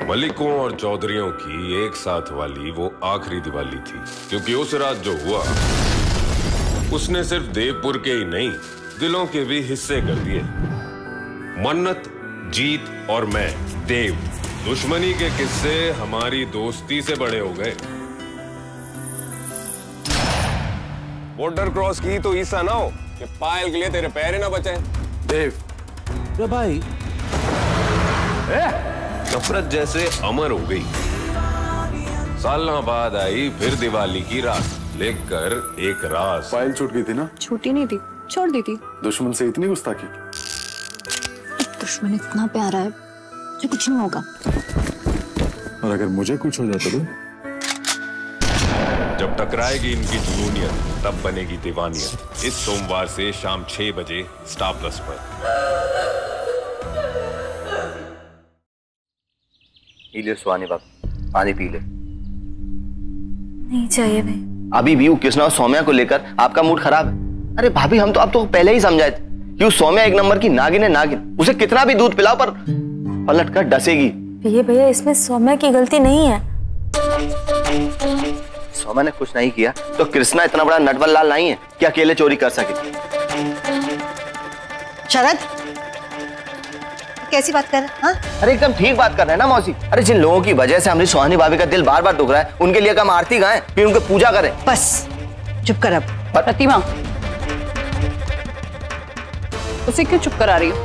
मलिकों और चौधरियों की एक साथ वाली वो आखिरी दिवाली थी, क्योंकि उस रात जो हुआ उसने सिर्फ देवपुर के ही नहीं, दिलों के भी हिस्से कर दिए। मन्नत, जीत और मैं, देव, दुश्मनी के किस्से हमारी दोस्ती से बड़े हो गए। बॉर्डर क्रॉस की तो ईसा ना हो कि पायल के लिए तेरे पैर ही ना बचे। देव भाई नफरत जैसे अमर हो गई। सालों बाद आई फिर दिवाली की रात, लेकर एक राज। पायल छूट गई थी ना? छूटी नहीं थी, छोड़ दी थी। दुश्मन से इतनी गुस्ताखी? दुश्मन इतना प्यारा है जो कुछ नहीं होगा। और अगर मुझे कुछ हो जाता तो? जब टकराएगी इनकी जुनूनियत तब बनेगी दीवानियत। इस सोमवार से शाम 6 बजे स्टार प्लस पर। ले सुहानी बाबू, पानी पी ले। नहीं चाहिए भाई। अभी भी कृष्णा और सौम्या को लेकर आपका मूड खराब है। अरे भाभी, हम तो अब तो पहले ही समझाए थे कि सौम्या एक नंबर की नागिन है, नागिन। उसे कितना भी दूध पिलाओ पर पलट कर डसेगी। भैया इसमें सौम्या की गलती नहीं है। सौम्या ने कुछ नहीं किया तो कृष्णा इतना बड़ा नटवर लाल नहीं है कि अकेले चोरी कर सके। शरद, कैसी बात कर रहे हैं? अरे एकदम ठीक बात कर रहे हैं ना मौसी। अरे जिन लोगों की वजह से हमारी सुहानी भाभी का दिल बार बार दुख रहा है, उनके लिए हम आरती गाएं, फिर उनकी पूजा करें। बस चुप कर अब। प्रतिमा, उसे क्यों चुप करा रही हो?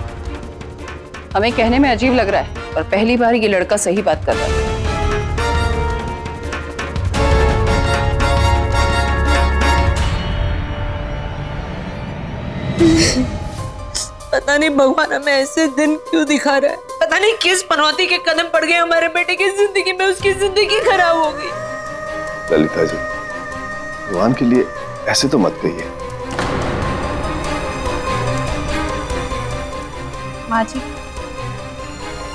हमें कहने में अजीब लग रहा है, पर पहली बार ये लड़का सही बात कर रहा है। पता नहीं भगवान हमें ऐसे दिन क्यों दिखा रहा है। पता नहीं किस पनौती के कदम पड़ गए हमारे बेटे की जिंदगी में, उसकी जिंदगी खराब हो गई। ललिता जी, भगवान के लिए ऐसे तो मत कहिए। माँ जी,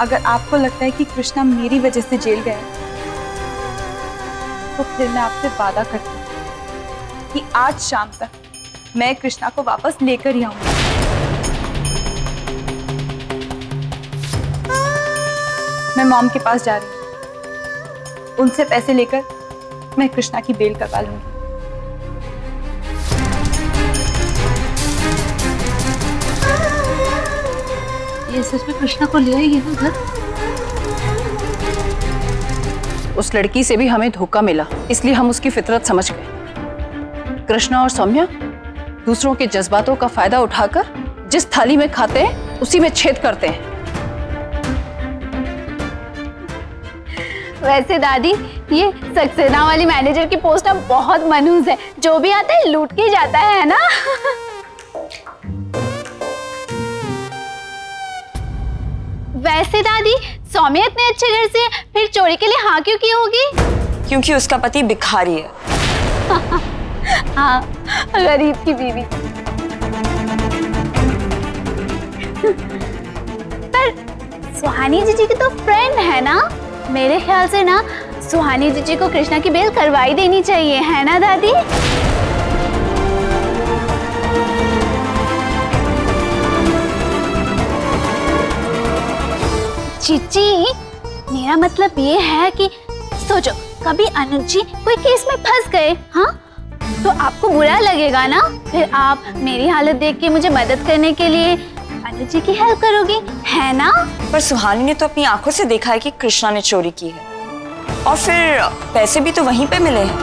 अगर आपको लगता है कि कृष्णा मेरी वजह से जेल गया तो फिर मैं आपसे वादा करती हूँ कि आज शाम तक मैं कृष्णा को वापस लेकर ही आऊंगी। मैं मॉम के पास जा रही हूँ, उनसे पैसे लेकर मैं कृष्णा की बेल करवा लूंगी। ये सच में कृष्णा को ले आएगी ना घर? उस लड़की से भी हमें धोखा मिला, इसलिए हम उसकी फितरत समझ गए। कृष्णा और सौम्या दूसरों के जज्बातों का फायदा उठाकर जिस थाली में खाते हैं उसी में छेद करते हैं। वैसे दादी, ये सक्सेना वाली मैनेजर की पोस्ट अब बहुत मनहूस है। जो भी आता है लूट के जाता है ना? वैसे दादी, सौम्या इतने अच्छे घर से फिर चोरी के लिए हाँ क्यों की होगी? क्योंकि उसका पति भिखारी है। हाँ, गरीब की बीवी। पर सुहानी जीजी की तो फ्रेंड है ना? मेरे ख्याल से ना सुहानी जीजी को कृष्णा की बेल करवाई देनी चाहिए, है ना दादी? जीजी, मेरा मतलब ये है कि सोचो, कभी अनुज जी कोई केस में फंस गए, हाँ, तो आपको बुरा लगेगा ना? फिर आप मेरी हालत देख के मुझे मदद करने के लिए अनुज जी की हेल्प करोगी, है ना? पर सुहानी ने तो अपनी आंखों से देखा है कि कृष्णा ने चोरी की है, और फिर पैसे भी तो वहीं पे मिले हैं।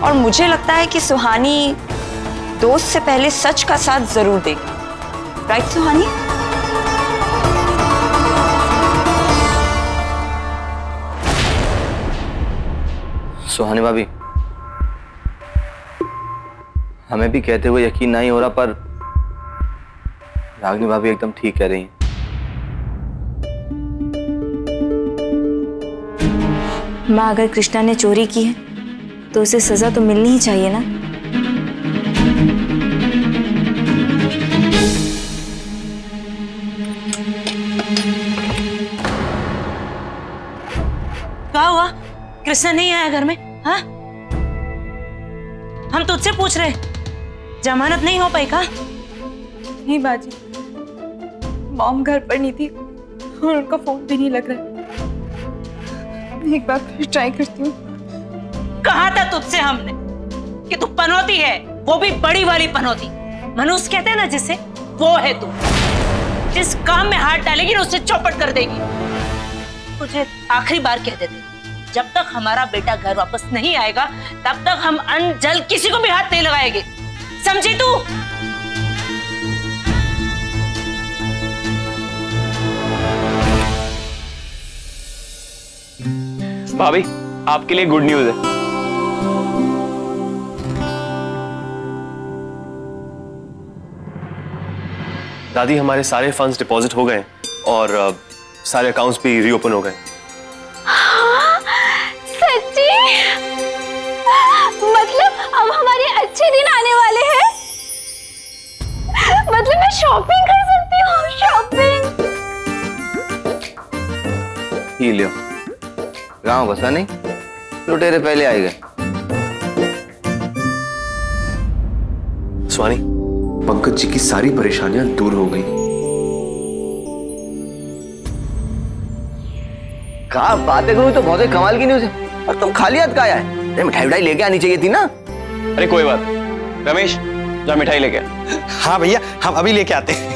और मुझे लगता है कि सुहानी दोस्त से पहले सच का साथ जरूर देगी। राइट सुहानी? सुहानी भाभी, हमें भी कहते हुए यकीन नहीं हो रहा, पर रागिनी भाभी एकदम ठीक कह रही हैं। माँ, अगर कृष्णा ने चोरी की है तो उसे सजा तो मिलनी ही चाहिए ना? क्या हुआ? कृष्णा नहीं आया घर में? हाँ, हम तुझसे पूछ रहे, जमानत नहीं हो पाई का? नहीं बाजी, मॉम घर पर नहीं थी और उनका फोन भी नहीं लग रहा है। एक बार फिर ट्राई करती हूँ। कहा था तुझसे हमने कि तू पनौती है, वो भी बड़ी वाली पनौती। मनुष्य कहते हैं ना जिसे, वो है तू। जिस काम में हाथ डालेगी ना उससे चौपट कर देगी। तुझे आखिरी बार कह देते, जब तक हमारा बेटा घर वापस नहीं आएगा तब तक हम अन्न जल किसी को भी हाथ नहीं लगाएंगे, समझी तू? भाभी, आपके लिए गुड न्यूज है। दादी, हमारे सारे फंड्स डिपॉजिट हो गए और सारे अकाउंट्स भी रीओपन हो गए। हाँ, सच्ची? मतलब अब हमारे अच्छे दिन आने वाले हैं। मतलब मैं शॉपिंग कर सकती हूँ, शॉपिंग। ही लियो, गाँव बसा नहीं, लुटेरे पहले आएगा। स्वानी, पंकज जी की सारी परेशानियां दूर हो गई। क्या बातें करूं, तो बहुत ही कमाल की न्यूज़ है। और तुम खाली हाथ कहाँ आए? अरे मिठाई उठाई लेके आनी चाहिए थी ना। अरे कोई बात, रमेश जा मिठाई लेके आ। हाँ भैया, हम अभी लेके आते हैं।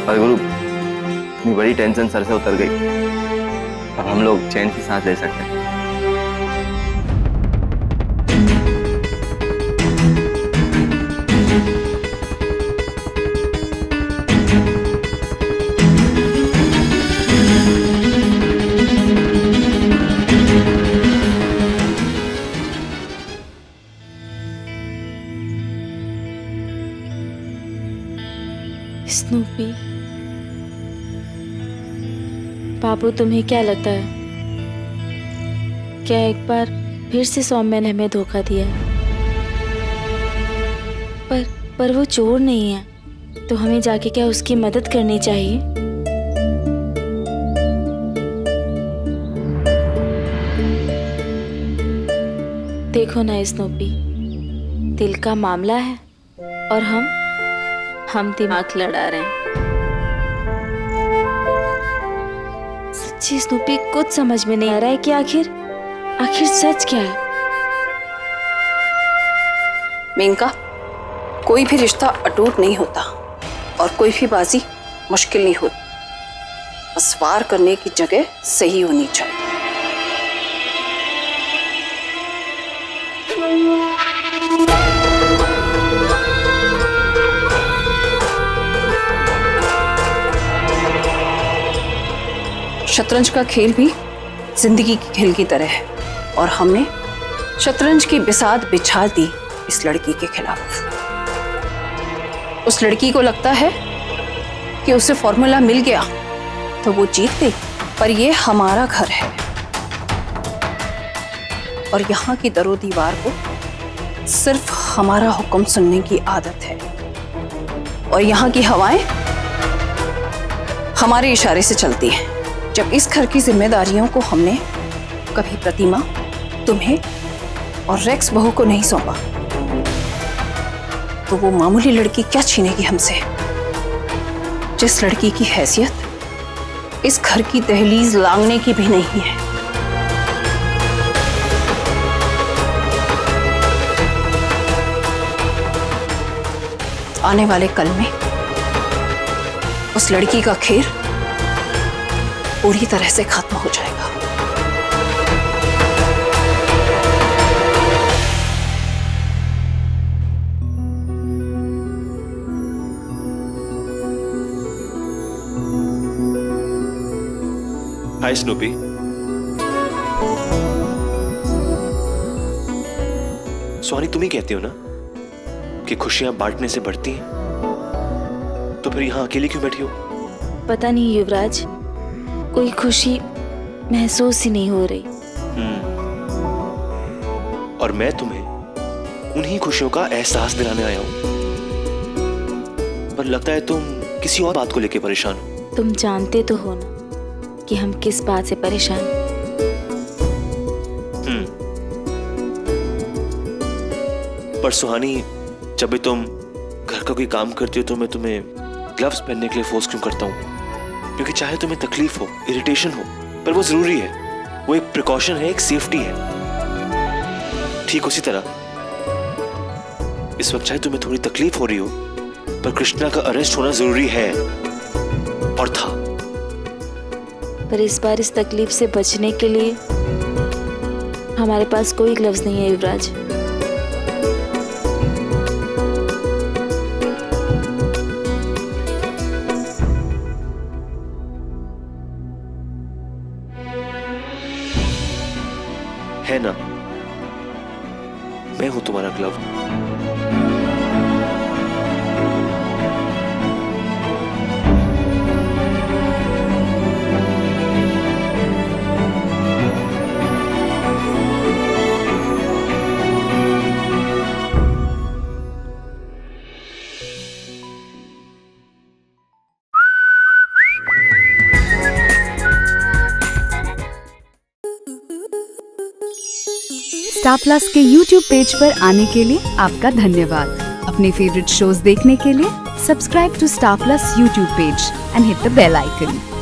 अरे गुरु, इतनी बड़ी टेंशन सर से उतर गई, अब हम लोग चैन की सांस ले सकते हैं। स्नूपी, बाबू, तुम्हें क्या लगता है, क्या एक बार फिर से सौम्या ने हमें धोखा दिया है? पर वो चोर नहीं है, तो हमें जाके क्या उसकी मदद करनी चाहिए? देखो ना स्नूपी, दिल का मामला है और हम दिमाग लड़ा रहे हैं। सच्ची स्नूपी, कुछ समझ में नहीं आ रहा है कि आखिर सच क्या है। मेनका, कोई भी रिश्ता अटूट नहीं होता और कोई भी बाजी मुश्किल नहीं होती। बस वार करने की जगह सही होनी चाहिए। शतरंज का खेल भी जिंदगी के खेल की तरह है और हमने शतरंज की बिसात बिछा दी इस लड़की के खिलाफ। उस लड़की को लगता है कि उसे फॉर्मूला मिल गया तो वो जीत गई, पर ये हमारा घर है और यहाँ की दरो दीवार को सिर्फ हमारा हुक्म सुनने की आदत है और यहाँ की हवाएं हमारे इशारे से चलती हैं। जब इस घर की जिम्मेदारियों को हमने कभी प्रतिमा, तुम्हें और रेक्स बहू को नहीं सौंपा, तो वो मामूली लड़की क्या छीनेगी हमसे, जिस लड़की की हैसियत इस घर की दहलीज लांघने की भी नहीं है। आने वाले कल में उस लड़की का खेल पूरी तरह से खत्म हो जाएगा। हाय स्नूपी, स्वानी तुम ही कहती हो ना कि खुशियां बांटने से बढ़ती हैं, तो फिर यहां अकेली क्यों बैठी हो? पता नहीं युवराज, कोई खुशी महसूस ही नहीं हो रही। और मैं तुम्हें उन्हीं खुशियों का एहसास दिलाने आया हूं, पर लगता है तुम किसी और बात को लेकर परेशान हो। तुम जानते तो हो ना कि हम किस बात से परेशान हैं। पर सुहानी, जब भी तुम घर का कोई काम करती हो तो मैं तुम्हें ग्लव्स पहनने के लिए फोर्स क्यों करता हूँ? क्योंकि चाहे तुम्हें तकलीफ हो, इरिटेशन हो, पर वो जरूरी है। वो एक प्रिकॉशन है, एक सेफ्टी है। ठीक उसी तरह इस वक्त चाहे तुम्हें थोड़ी तकलीफ हो रही हो, पर कृष्णा का अरेस्ट होना जरूरी है और था। पर इस बार इस तकलीफ से बचने के लिए हमारे पास कोई ग्लव्स नहीं है युवराज। है ना, मैं हूं तुम्हारा ग्लव। स्टार प्लस के YouTube पेज पर आने के लिए आपका धन्यवाद। अपने फेवरेट शोज देखने के लिए subscribe to Star Plus YouTube page and hit the bell icon.